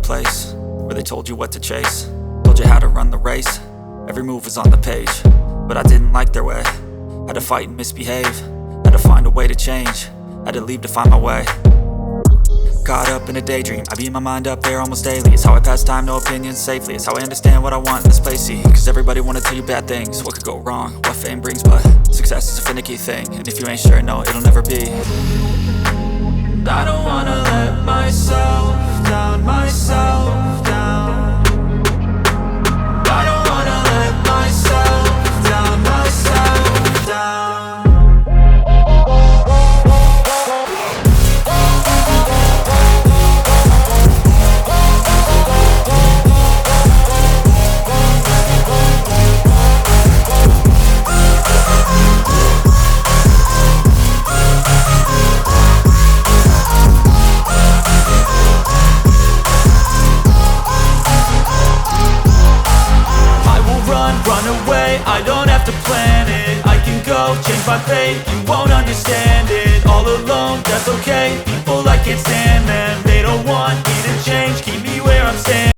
place where they told you what to chase, told you how to run the race. Every move was on the page, but I didn't like their way. Had to fight and misbehave, had to find a way to change, had to leave to find my way. Caught up in a daydream, I beat my mind up there almost daily. It's how I pass time, no opinions safely. It's how I understand what I want in this place, see. Cause everybody wanna tell you bad things, what could go wrong, what fame brings. But success is a finicky thing, and if you ain't sure, no, it'll never be. I don't wanna let myself down, myself down. I don't wanna let myself down, myself down. Run away, I don't have to plan it. I can go, change my fate, you won't understand it. All alone, that's okay, people I can't stand them. They don't want me to change, keep me